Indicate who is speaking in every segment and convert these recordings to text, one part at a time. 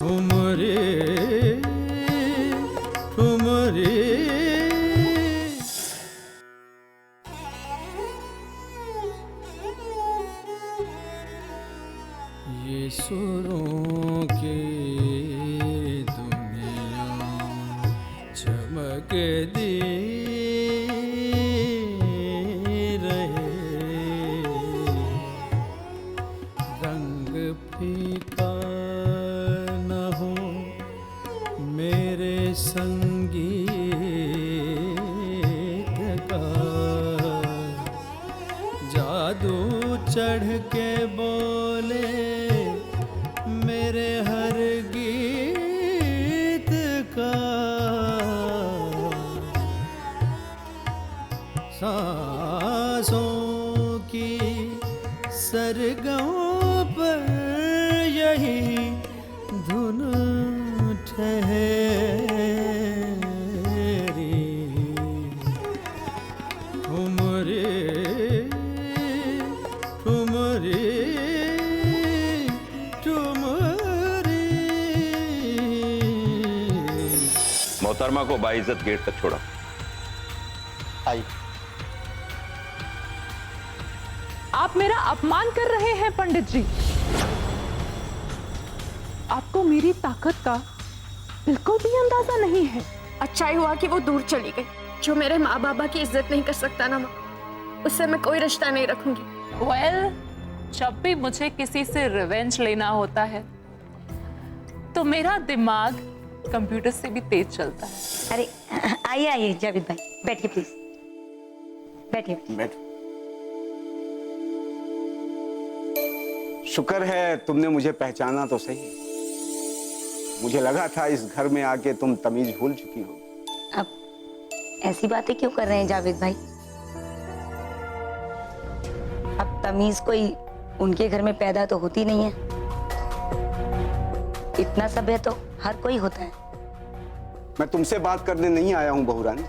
Speaker 1: ठुमरे ठुमरे। ये सुरों के दुनिया चमक दी रहे, रंग फीका न हो मेरे संगीत का, जादू चढ़ के बोले मेरे हर गीत का। सांसों की सरगमों पर यही धुन ठहरी, ठुमरे ठुमरे ठुमरे।
Speaker 2: मोहतरमा को बाइज्जत गेट तक छोड़ा।
Speaker 3: आई।
Speaker 4: आप मेरा अपमान कर रहे हैं पंडित जी। आपको मेरी ताकत का बिल्कुल भी अंदाजा नहीं है।
Speaker 5: अच्छा ही हुआ कि वो दूर चली गई। जो मेरे माँ बाबा की इज्जत नहीं कर सकता ना माँ, उससे मैं कोई रिश्ता नहीं रखूंगी।
Speaker 4: वेल, जब भी मुझे किसी से रिवेंज लेना होता है तो मेरा दिमाग कंप्यूटर से भी तेज चलता है।
Speaker 6: अरे आइए आइए जावेद भाई, बैठिए प्लीज, बैठिए।
Speaker 3: बैठो। शुक्र है तुमने मुझे पहचाना तो सही। मुझे लगा था इस घर में आके तुम तमीज भूल चुकी हो।
Speaker 6: अब ऐसी बातें क्यों कर रहे हैं जावेद भाई? अब तमीज कोई उनके घर में पैदा तो होती नहीं है। इतना सभ्य तो हर कोई होता है।
Speaker 3: मैं तुमसे बात करने नहीं आया हूं बहू रानी।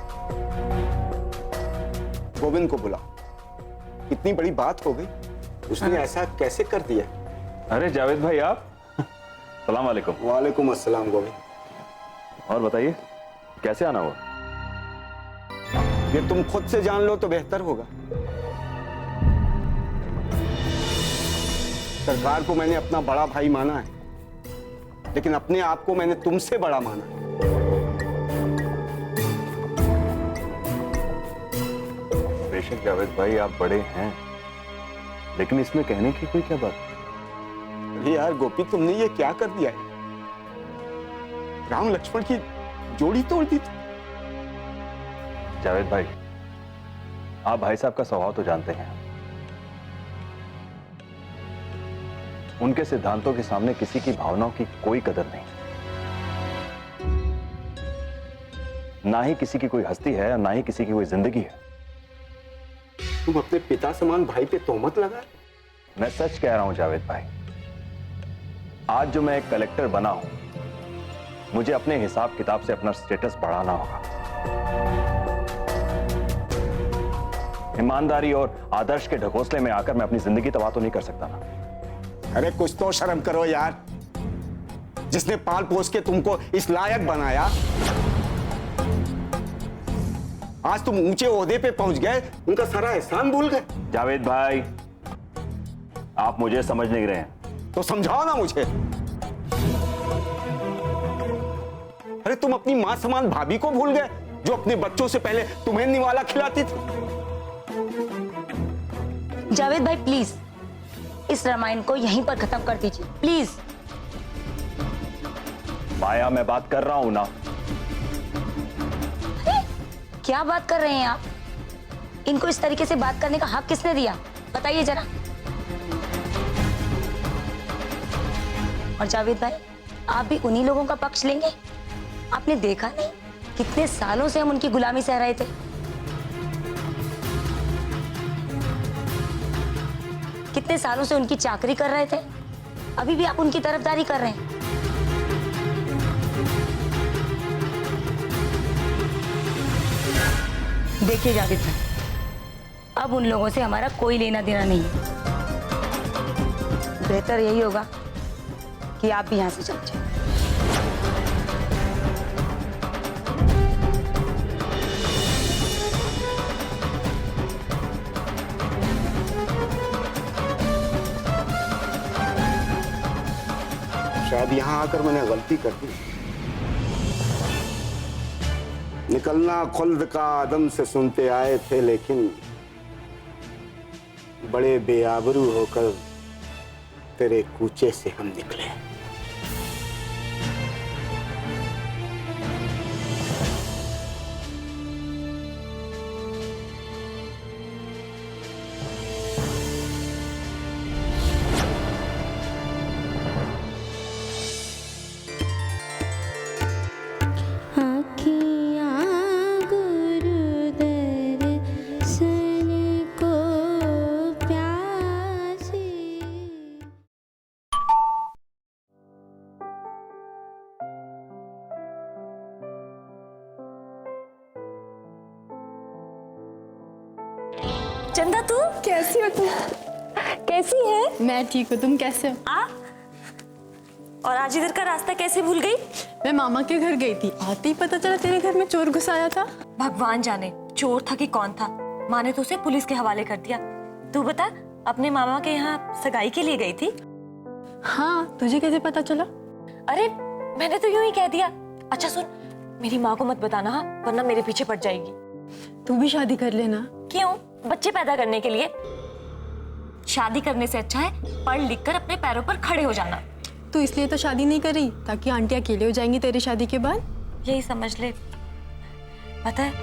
Speaker 3: गोविंद को बुलाओ। इतनी बड़ी बात हो गई, उसने ऐसा कैसे कर दिया?
Speaker 2: अरे जावेद भाई आप। सलाम वालेकुम।
Speaker 3: वालेकुम अस्सलाम गोविंद।
Speaker 2: और बताइए कैसे आना हुआ?
Speaker 3: ये तुम खुद से जान लो तो बेहतर होगा। सरकार को मैंने अपना बड़ा भाई माना है, लेकिन अपने आप को मैंने तुमसे बड़ा माना है।
Speaker 2: बेशक जावेद भाई आप बड़े हैं, लेकिन इसमें कहने की कोई क्या बात?
Speaker 3: अरे यार गोपी, तुमने ये क्या कर दिया है? राम लक्ष्मण की जोड़ी तोड़ दी थी।
Speaker 2: जावेद भाई, आप भाई साहब का स्वभाव तो जानते हैं। उनके सिद्धांतों के सामने किसी की भावनाओं की कोई कदर नहीं। ना ही किसी की कोई हस्ती है और ना ही किसी की कोई जिंदगी है।
Speaker 3: तुम अपने पिता समान भाई पे तोहमत लगा?
Speaker 2: मैं सच कह रहा हूं जावेद भाई। आज जो मैं एक कलेक्टर बना हूं, मुझे अपने हिसाब किताब से अपना स्टेटस बढ़ाना होगा। ईमानदारी और आदर्श के ढकोसले में आकर मैं अपनी जिंदगी तबाह तो नहीं कर सकता ना।
Speaker 3: अरे कुछ तो शर्म करो यार। जिसने पाल पोस के तुमको इस लायक बनाया, आज तुम ऊंचे ओहदे पे पहुंच गए, उनका सारा एहसान भूल गए।
Speaker 2: जावेद भाई, आप मुझे समझ नहीं रहे हैं।
Speaker 3: तो समझाओ ना मुझे। अरे तुम अपनी मां समान भाभी को भूल गए, जो अपने बच्चों से पहले तुम्हें निवाला खिलाती थी।
Speaker 6: जावेद भाई प्लीज इस रामायण को यहीं पर खत्म कर दीजिए प्लीज।
Speaker 2: माया, मैं बात कर रहा हूं ना।
Speaker 6: क्या बात कर रहे हैं आप? इनको इस तरीके से बात करने का हक किसने दिया, बताइए जरा। और जावेद भाई, आप भी उन्हीं लोगों का पक्ष लेंगे? आपने देखा नहीं कितने सालों से हम उनकी गुलामी सह रहे थे। कितने सालों से उनकी चाकरी कर रहे थे, अभी भी आप उनकी तरफदारी कर रहे हैं। देखिए जावेद भाई, अब उन लोगों से हमारा कोई लेना देना नहीं है। बेहतर यही होगा कि आप भी यहां से चले जाएं।
Speaker 3: अब यहाँ आकर मैंने गलती कर दी। निकलना खुल्द का आदम से सुनते आए थे, लेकिन बड़े बेआबरू होकर तेरे कूचे से हम निकले।
Speaker 6: चंदा तू
Speaker 5: कैसी हो तुम?
Speaker 6: कैसी है?
Speaker 5: मैं ठीक हूँ, तुम कैसे हो?
Speaker 6: और आज इधर का रास्ता कैसे भूल गई?
Speaker 5: मैं मामा के घर गई थी, आते ही पता चला तेरे घर में चोर घुस आया था।
Speaker 6: भगवान जाने चोर था कि कौन था। माँ ने तो उसे पुलिस के हवाले कर दिया। तू बता, अपने मामा के यहाँ सगाई के लिए गई थी?
Speaker 5: हाँ, तुझे कैसे पता चला?
Speaker 6: अरे मैंने तो यूं ही कह दिया। अच्छा सुन, मेरी माँ को मत बताना हाँ, वरना मेरे पीछे पड़ जाएगी।
Speaker 5: तू भी शादी कर लेना।
Speaker 6: क्यों? बच्चे पैदा करने के लिए? शादी करने से अच्छा है पढ़ लिख कर अपने पैरों पर खड़े हो जाना।
Speaker 5: तू इसलिए तो शादी नहीं कर रही ताकि आंटी अकेले हो जाएंगी तेरी शादी के बाद?
Speaker 6: यही समझ ले। पता है,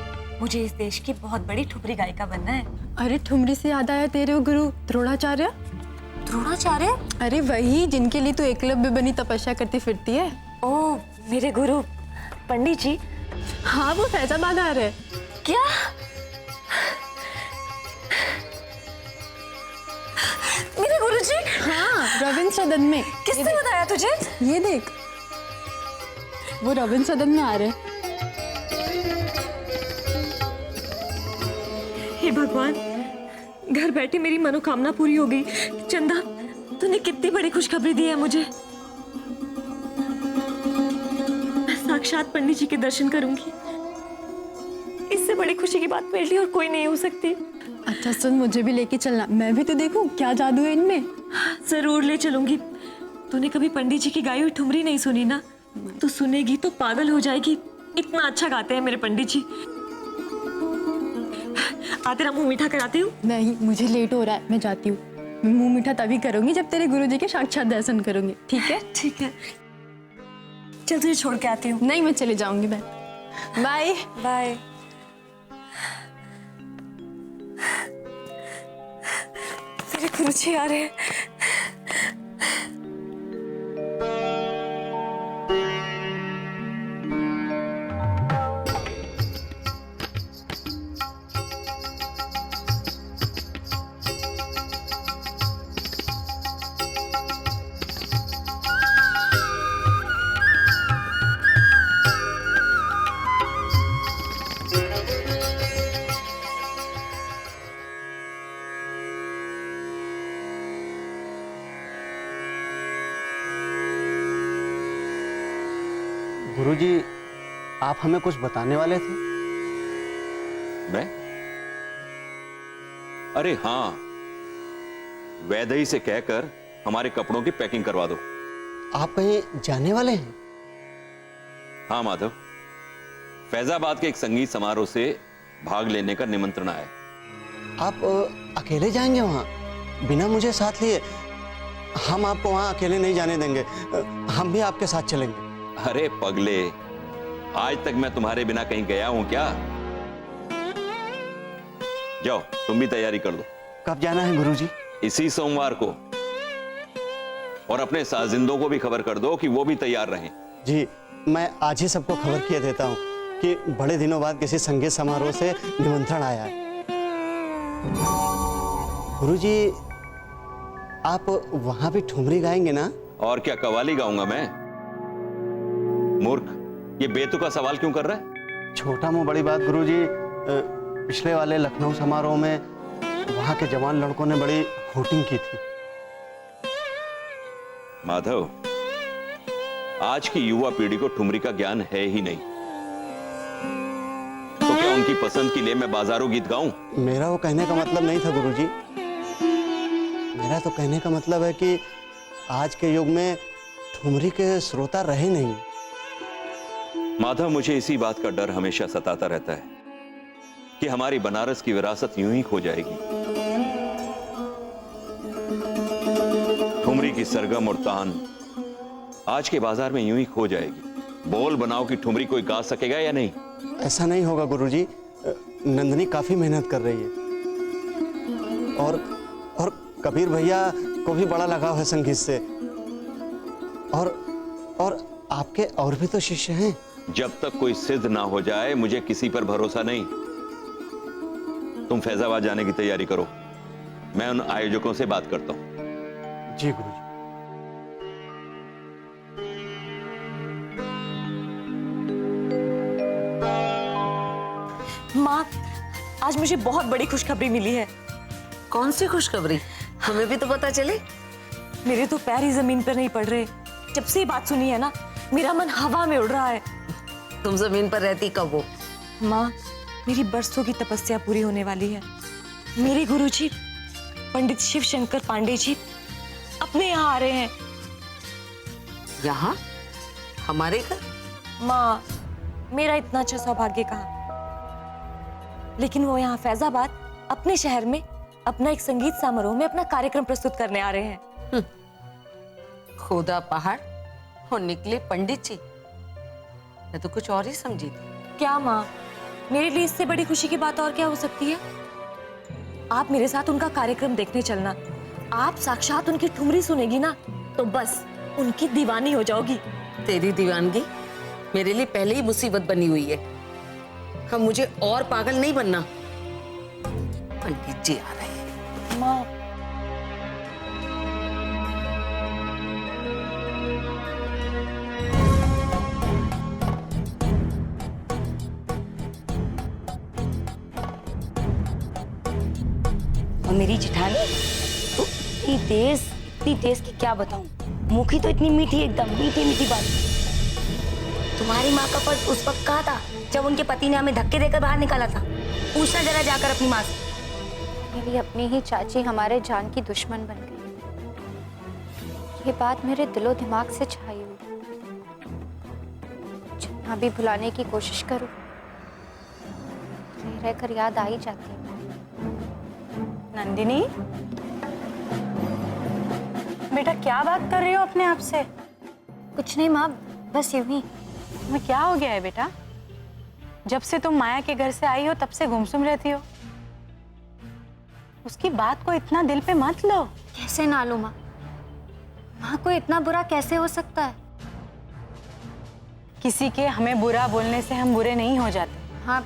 Speaker 6: मुझे इस देश की बहुत बड़ी ठुमरी गायिका बनना है।
Speaker 5: अरे ठुमरी से याद आया, तेरे वो गुरु द्रोणाचार्य।
Speaker 6: द्रोणाचार्य?
Speaker 5: अरे वही जिनके लिए तू एकलव्य बनी तपस्या करती फिरती है।
Speaker 6: ओह, मेरे गुरु पंडित जी।
Speaker 5: हाँ, वो फैजाबाद आ रहे।
Speaker 6: क्या? मेरे गुरुजी?
Speaker 5: हाँ, रविंद्र सदन में।
Speaker 6: किसने बताया तुझे?
Speaker 5: ये देख, वो रविंद्र सदन में आ रहे।
Speaker 6: हे भगवान, घर बैठे मेरी मनोकामना पूरी हो गई। चंदा, तूने कितनी बड़ी खुशखबरी दी है मुझे। मैं साक्षात पंडित जी के दर्शन करूंगी। इससे बड़ी खुशी की बात मेरे लिए और कोई नहीं हो सकती।
Speaker 5: अच्छा सुन, मुझे भी लेके चलना, मैं भी तो देखूं क्या जादू है इनमें।
Speaker 6: जरूर ले चलूंगी। तूने कभी पंडित जी की गाई हुई ठुमरी नहीं सुनी ना? तू सुनेगी तो पागल हो जाएगी। इतना अच्छा गाते हैं मेरे पंडित जी। आ, तेरा मुंह मीठा कराती हूँ।
Speaker 5: नहीं, मुझे लेट हो रहा है, मैं जाती हूँ। मैं मुंह मीठा तभी करूंगी जब तेरे गुरुजी के साक्षात दर्शन करूंगी, ठीक है?
Speaker 6: ठीक है, चल तुझे छोड़ के आती हूँ।
Speaker 5: नहीं, मैं चले जाऊंगी। Bye
Speaker 6: bye. मेरे गुरुजी आ रहे हैं।
Speaker 7: गुरुजी, आप हमें कुछ बताने वाले थे?
Speaker 2: मैं? अरे हाँ, वैदेही से कहकर हमारे कपड़ों की पैकिंग करवा दो।
Speaker 7: आप कहीं जाने वाले हैं?
Speaker 2: हाँ माधव, फैजाबाद के एक संगीत समारोह से भाग लेने का निमंत्रण आया।
Speaker 7: आप अकेले जाएंगे वहां बिना मुझे साथ लिए? हम आपको वहां अकेले नहीं जाने देंगे, हम भी आपके साथ चलेंगे।
Speaker 2: अरे पगले, आज तक मैं तुम्हारे बिना कहीं गया हूं क्या? जाओ, तुम भी तैयारी कर लो।
Speaker 7: कब जाना है गुरुजी?
Speaker 2: इसी सोमवार को। और अपने साजिंदों को भी खबर कर दो कि वो भी तैयार रहें।
Speaker 7: जी, मैं आज ही सबको खबर किए देता हूँ कि बड़े दिनों बाद किसी संगीत समारोह से निमंत्रण आया है। गुरुजी, आप वहां भी ठुमरी गाएंगे ना?
Speaker 2: और क्या कव्वाली गाऊंगा मैं? मूर्ख, ये बेतुका सवाल क्यों कर रहा है?
Speaker 7: छोटा मुंह बड़ी बात गुरुजी। पिछले वाले लखनऊ समारोह में वहां के जवान लड़कों ने बड़ी होटिंग की थी।
Speaker 2: माधव, आज की युवा पीढ़ी को ठुमरी का ज्ञान है ही नहीं, तो क्या उनकी पसंद के लिए मैं बाजारों गीत गाऊं?
Speaker 7: मेरा वो कहने का मतलब नहीं था गुरुजी। मेरा तो कहने का मतलब है कि आज के युग में ठुमरी के श्रोता रहे नहीं।
Speaker 2: माधव, मुझे इसी बात का डर हमेशा सताता रहता है कि हमारी बनारस की विरासत यूं ही खो जाएगी। ठुमरी की सरगम और तान आज के बाजार में यूं ही खो जाएगी। बोल बनाओ कि ठुमरी कोई गा सकेगा या नहीं।
Speaker 7: ऐसा नहीं होगा गुरुजी। नंदिनी काफी मेहनत कर रही है और कबीर भैया को भी बड़ा लगाव है संगीत से। और आपके और भी तो शिष्य हैं।
Speaker 2: जब तक कोई सिद्ध ना हो जाए मुझे किसी पर भरोसा नहीं। तुम फैजाबाद जाने की तैयारी करो, मैं उन आयोजकों से बात करता हूं।
Speaker 7: जी गुरुजी।
Speaker 8: माँ, आज मुझे बहुत बड़ी खुशखबरी मिली है।
Speaker 9: कौन सी खुशखबरी? हमें भी तो पता चले।
Speaker 8: मेरे तो पैर ही जमीन पर नहीं पड़ रहे। जब से ये बात सुनी है ना, मेरा मन हवा में उड़ रहा है।
Speaker 9: तुम जमीन पर रहती कब हो?
Speaker 8: माँ, मेरी बरसों की तपस्या पूरी होने वाली है। मेरे गुरुजी पंडित शिव शंकर पांडे जी अपने यहाँ आ रहे हैं।
Speaker 9: यहाँ? हमारे घर?
Speaker 8: माँ, मेरा इतना अच्छा सौभाग्य कहाँ, लेकिन वो यहाँ फैजाबाद अपने शहर में अपना एक संगीत समारोह में अपना कार्यक्रम प्रस्तुत करने आ रहे हैं।
Speaker 9: खोदा पहाड़ और निकले पंडित जी। मैं तो कुछ और ही समझी थी।
Speaker 8: क्या माँ, मेरे लिए इससे बड़ी खुशी की बात और क्या हो सकती है? आप मेरे साथ उनका कार्यक्रम देखने चलना। आप साक्षात उनकी ठुमरी सुनेगी ना, तो बस उनकी दीवानी हो जाओगी।
Speaker 9: तेरी दीवानगी मेरे लिए पहले ही मुसीबत बनी हुई है। अब मुझे और पागल नहीं बनना। पंडित जी आ रहे हैं।
Speaker 8: माँ,
Speaker 6: और मेरी जिठानी तो इतनी तेज कि क्या बताऊं। मुखी तो इतनी मीठी, एकदम मीठी मीठी बात। तुम्हारी माँ का फर्ज उस वक्त कहा था जब उनके पति ने हमें धक्के देकर बाहर निकाला था। पूछना जरा जाकर अपनी माँ से।
Speaker 5: मेरी अपनी ही चाची हमारे जान की दुश्मन बन गई। ये बात मेरे दिलो दिमाग से छाई हुई। जितना भी भुलाने की कोशिश करूं, रह रहकर याद आ ही जाती है।
Speaker 8: नंदिनी, बेटा क्या बात कर रही हो अपने आप से?
Speaker 5: कुछ नहीं माँ, बस यूं ही।
Speaker 8: तुम्हें क्या हो गया है बेटा? जब से तुम माया के घर से आई हो तब से गुमसुम रहती हो। उसकी बात को इतना दिल पे मत लो।
Speaker 5: कैसे ना लूं माँ? माँ को इतना बुरा कैसे हो सकता है?
Speaker 8: किसी के हमें बुरा बोलने से हम बुरे नहीं हो जाते।
Speaker 5: हाँ,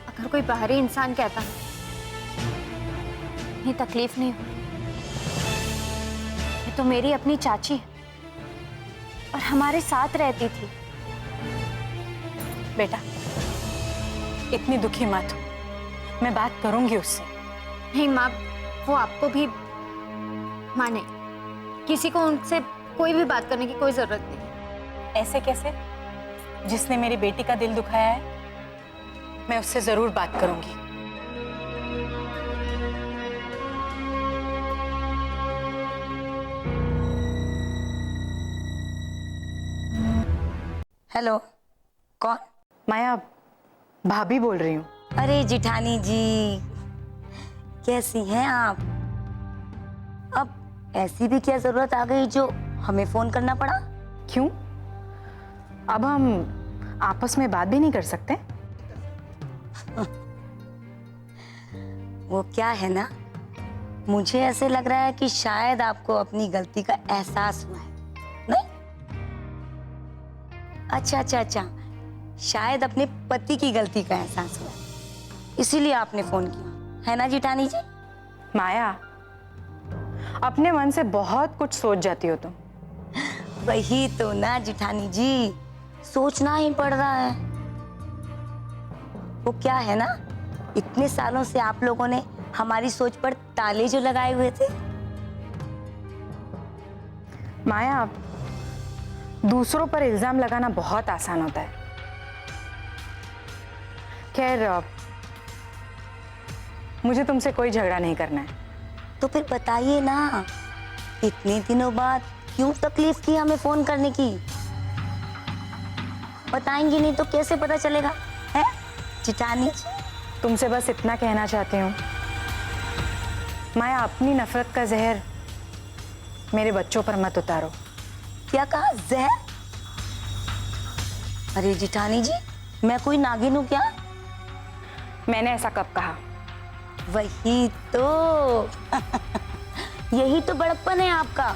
Speaker 5: अगर कोई बाहरी इंसान कहता इतनी तकलीफ नहीं होती। ये तो मेरी अपनी चाची है और हमारे साथ रहती थी।
Speaker 8: बेटा इतनी दुखी मत हो, मैं बात करूंगी उससे।
Speaker 5: नहीं माँ, वो आपको भी माने। किसी को उनसे कोई भी बात करने की कोई जरूरत नहीं।
Speaker 8: ऐसे कैसे? जिसने मेरी बेटी का दिल दुखाया है, मैं उससे जरूर बात करूंगी।
Speaker 6: हेलो, कौन?
Speaker 8: माया, भाभी बोल रही हूँ।
Speaker 6: अरे जिठानी जी, कैसी हैं आप? अब ऐसी भी क्या जरूरत आ गई जो हमें फोन करना पड़ा?
Speaker 8: क्यों? अब हम आपस में बात भी नहीं कर सकते?
Speaker 6: वो क्या है ना, मुझे ऐसे लग रहा है कि शायद आपको अपनी गलती का एहसास हुआ है। नहीं? अच्छा, शायद अपने पति की गलती का एहसास हुआ, इसीलिए आपने फोन किया, है ना जिठानी जी?
Speaker 8: माया, अपने मन से बहुत कुछ सोच जाती हो तुम।
Speaker 6: वही तो ना जिठानी जी, सोचना ही पड़ रहा है। वो क्या है ना, इतने सालों से आप लोगों ने हमारी सोच पर ताले जो लगाए हुए थे।
Speaker 8: माया, दूसरों पर इल्जाम लगाना बहुत आसान होता है। खैर, मुझे तुमसे कोई झगड़ा नहीं करना है।
Speaker 6: तो फिर बताइए ना, इतने दिनों बाद क्यों तकलीफ की हमें फोन करने की? बताएंगी नहीं तो कैसे पता चलेगा, है चिटानी?
Speaker 10: तुमसे बस इतना कहना चाहती हूँ, माया, अपनी नफरत का जहर मेरे बच्चों पर मत उतारो।
Speaker 6: क्या कहा? जहर? अरे जिठानी जी, मैं कोई नागिन हूँ क्या?
Speaker 10: मैंने ऐसा कब कहा?
Speaker 6: वही तो यही तो बड़प्पन है आपका,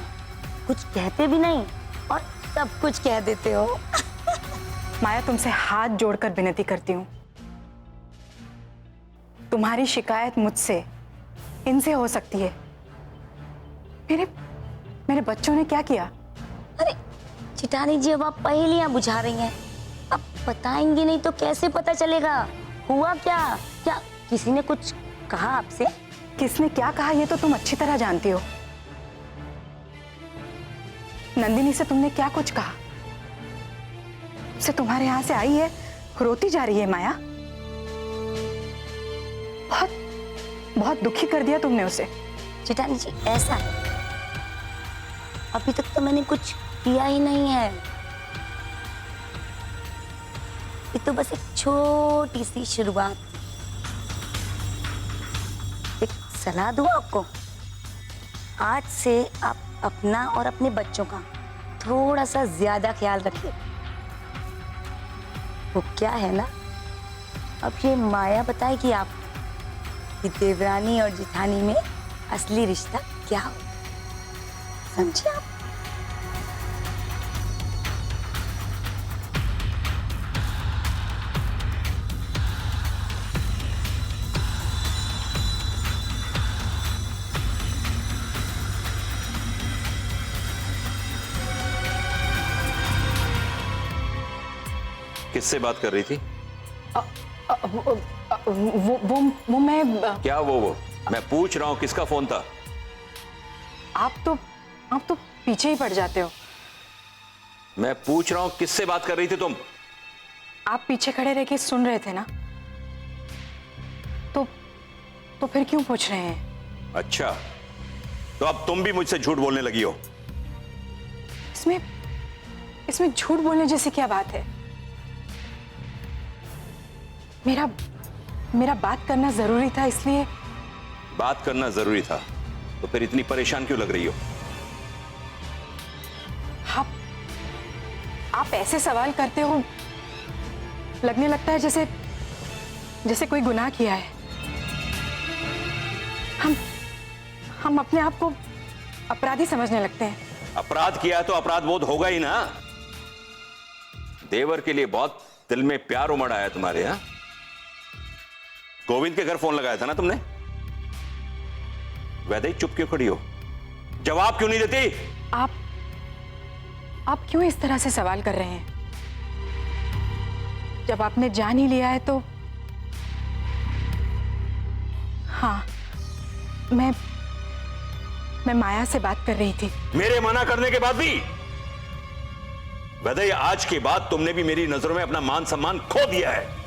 Speaker 6: कुछ कहते भी नहीं और सब कुछ कह देते हो।
Speaker 10: माया, तुमसे हाथ जोड़कर विनती करती हूँ, तुम्हारी शिकायत मुझसे, इनसे हो सकती है। मेरे बच्चों ने क्या किया?
Speaker 6: अरे चिटानी जी, अब आप पहेलियां बुझा रही हैं। अब बताएंगे नहीं तो कैसे पता चलेगा हुआ क्या? क्या किसी ने कुछ कहा आपसे?
Speaker 10: किसने क्या कहा ये तो तुम अच्छी तरह जानती हो। नंदिनी से तुमने क्या कुछ कहा? उसे तुम्हारे यहां से आई है, रोती जा रही है माया। बहुत बहुत दुखी कर दिया तुमने उसे।
Speaker 6: चिटानी जी, ऐसा है, अभी तक तो मैंने कुछ किया ही नहीं है। ये तो बस एक छोटी सी शुरुआत। एक सलाह दूं आपको, आज से आप अपना और अपने बच्चों का थोड़ा सा ज्यादा ख्याल रखिए। वो क्या है ना, अब ये माया बताएगी आप कि देवरानी और जिठानी में असली रिश्ता क्या हो, समझे आप?
Speaker 2: किससे बात कर रही थी?
Speaker 10: वो मैं
Speaker 2: क्या वो? मैं पूछ रहा हूं किसका फोन था?
Speaker 10: आप तो पीछे ही पड़ जाते हो।
Speaker 2: मैं पूछ रहा हूं किससे बात कर रही थी तुम?
Speaker 10: आप पीछे खड़े रह के सुन रहे थे ना, तो फिर क्यों पूछ रहे हैं?
Speaker 2: अच्छा, तो अब तुम भी मुझसे झूठ बोलने लगी हो।
Speaker 10: इसमें झूठ बोलने जैसी क्या बात है? मेरा बात करना जरूरी था, इसलिए।
Speaker 2: बात करना जरूरी था तो फिर इतनी परेशान क्यों लग रही हो?
Speaker 10: आप ऐसे सवाल करते हो, लगने लगता है जैसे कोई गुनाह किया है। हम अपने आप को अपराधी समझने लगते हैं।
Speaker 2: अपराध किया तो अपराध बोध होगा ही ना। देवर के लिए बहुत दिल में प्यार उमड़ आया तुम्हारे। यहां गोविंद के घर फोन लगाया था ना तुमने? वैसे ही चुप क्यों खड़ी हो? जवाब क्यों नहीं देती?
Speaker 10: आप क्यों इस तरह से सवाल कर रहे हैं? जब आपने जान ही लिया है तो। हाँ, मैं माया से बात कर रही थी।
Speaker 2: मेरे मना करने के बाद भी? वैसे आज के बाद तुमने भी मेरी नजरों में अपना मान सम्मान खो दिया है।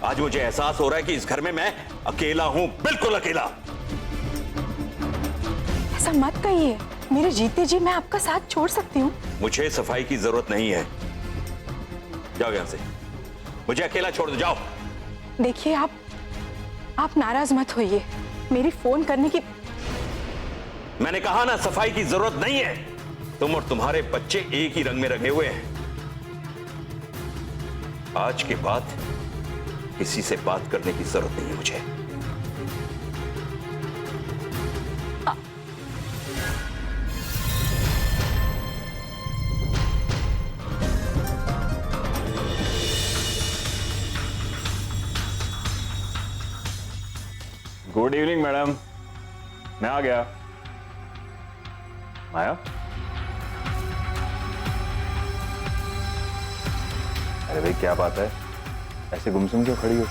Speaker 2: आज मुझे एहसास हो रहा है कि इस घर में मैं अकेला हूं, बिल्कुल अकेला।
Speaker 10: ऐसा मत कहिए, मेरे जीते जी मैं आपका साथ छोड़ सकती हूँ।
Speaker 2: मुझे सफाई की जरूरत नहीं है, जाओ यहां से, मुझे अकेला छोड़ दो, जाओ।
Speaker 10: देखिए, आप नाराज मत होइए, मेरी फोन करने की।
Speaker 2: मैंने कहा ना, सफाई की जरूरत नहीं है। तुम और तुम्हारे बच्चे एक ही रंग में रंगे हुए हैं। आज के बाद किसी से बात करने की जरूरत नहीं है मुझे।
Speaker 11: गुड इवनिंग मैडम, मैं आ गया। माया, अरे भाई क्या बात है, ऐसे गुमसुम क्यों खड़ी हो?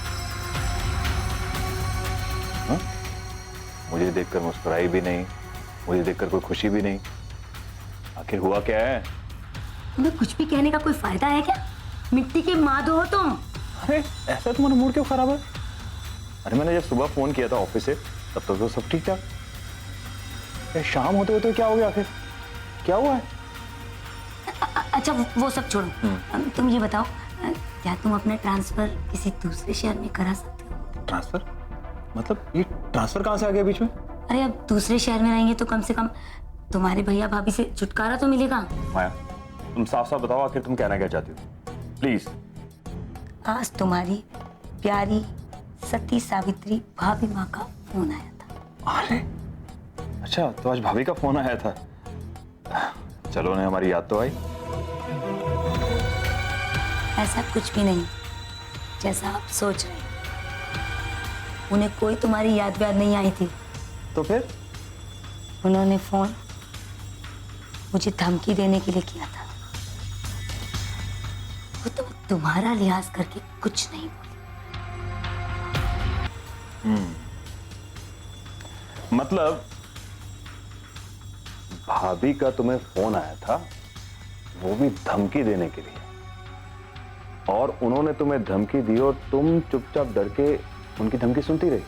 Speaker 11: हा? मुझे देखकर मुस्कुराई भी नहीं, मुझे देखकर कोई खुशी भी नहीं। आखिर हुआ क्या है?
Speaker 6: तुम्हें कुछ भी कहने का कोई फायदा है क्या? मिट्टी के माधो हो तुम।
Speaker 11: अरे ऐसा तुम्हारा मूड क्यों खराब है? अरे मैंने जब सुबह फोन किया था ऑफिस से, तब तक तो सब ठीक था। शाम होते होते क्या हो गया आखिर? क्या हुआ है?
Speaker 6: अच्छा वो सब छोड़ो, तुम ये बताओ, क्या तुम अपना ट्रांसफर किसी दूसरे शहर में करा सकते हो?
Speaker 11: ट्रांसफर? मतलब ये ट्रांसफर कहाँ से आ गया बीच में?
Speaker 6: अरे अब दूसरे शहर में रहेंगे तो कम से कम तुम्हारे भैया भाभी से छुटकारा तो मिलेगा।
Speaker 11: माया, तुम साफ साफ बताओ आखिर तुम कहना क्या चाहती हो, प्लीज।
Speaker 6: आज तुम्हारी प्यारी सती सावित्री भाभी माँ का फोन आया था।
Speaker 11: अरे अच्छा, तो आज भाभी का फोन आया था। चलो उन्हें हमारी याद तो आई।
Speaker 6: ऐसा कुछ भी नहीं जैसा आप सोच रहे हैं। उन्हें कोई तुम्हारी याद नहीं आई थी।
Speaker 11: तो फिर?
Speaker 6: उन्होंने फोन मुझे धमकी देने के लिए किया था। वो तो तुम्हारा लिहाज करके कुछ नहीं बोली।
Speaker 11: मतलब भाभी का तुम्हें फोन आया था, वो भी धमकी देने के लिए, और उन्होंने तुम्हें धमकी दी और तुम चुपचाप डर के उनकी धमकी सुनती रही।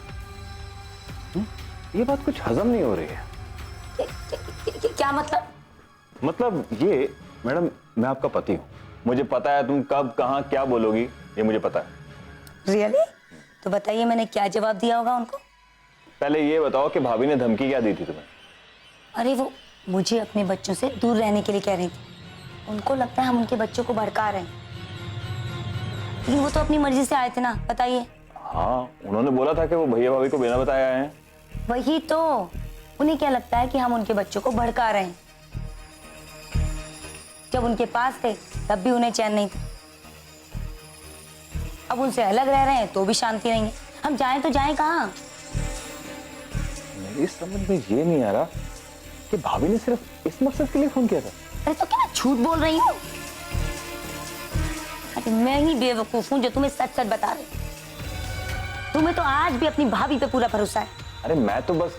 Speaker 11: ये बात कुछ हजम नहीं हो रही है।
Speaker 6: क्या मतलब?
Speaker 11: मतलब ये, मैडम मैं आपका पति हूं, मुझे पता है तुम कब कहां क्या बोलोगी, ये मुझे पता है।
Speaker 6: रियली? तो बताइए मैंने क्या जवाब दिया होगा उनको?
Speaker 11: पहले ये बताओ कि भाभी ने धमकी क्या दी थी तुम्हें?
Speaker 6: अरे वो मुझे अपने बच्चों से दूर रहने के लिए कह रही थी। उनको लगता है हम उनके बच्चों को भड़का रहे हैं, लेकिन वो तो अपनी मर्जी से आए थे ना। बताइए।
Speaker 11: हाँ, उन्होंने बोला था कि वो भैया भाभी को बिना बताए आए हैं।
Speaker 6: वही तो, उन्हें क्या लगता है कि हम उनके बच्चों को भड़का रहे हैं। जब उनके पास थे तब भी उन्हें चैन नहीं था, अब उनसे अलग रह रहे हैं तो भी शांति नहीं है। हम जाएं तो जाएं कहाँ?
Speaker 11: मेरी समझ में ये नहीं आ रहा कि भाभी ने सिर्फ इस मकसद के लिए फोन किया था।
Speaker 6: अरे तो क्या मैं झूठ बोल रही हूँ? अरे मैं ही बेवकूफ हूँ जो तुम्हें सच सच बता रही हूँ। तुम्हें तो आज भी अपनी भाभी पे पूरा भरोसा है।
Speaker 11: अरे मैं तो बस।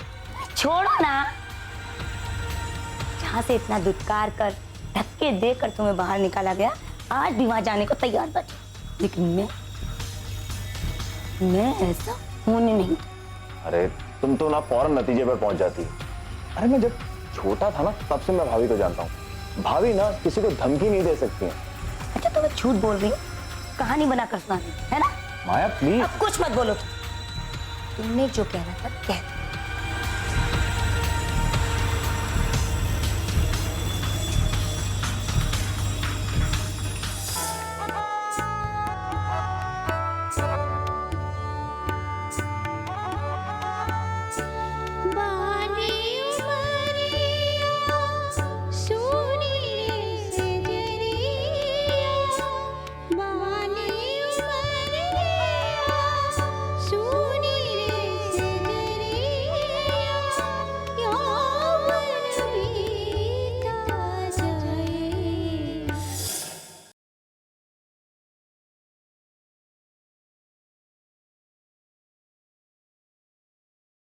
Speaker 6: छोड़ो ना, जहाँ से इतना दुत्कार कर धक्के देकर तुम्हें बाहर निकाला गया, आज भी वहां जाने को तैयार बैठे, लेकिन मैं ऐसा होने नहीं।
Speaker 11: अरे तुम तो ना फौरन नतीजे पर पहुंच जाती है। अरे मैं जब छोटा था ना तब से मैं भाभी को जानता हूँ। भाभी ना किसी को धमकी नहीं दे सकती है।
Speaker 6: अच्छा तो मैं झूठ बोल रही हूँ, कहानी बनाकर सुना रही है ना?
Speaker 11: माया प्लीज।
Speaker 6: अब कुछ मत बोलो। तुमने जो कहना था कह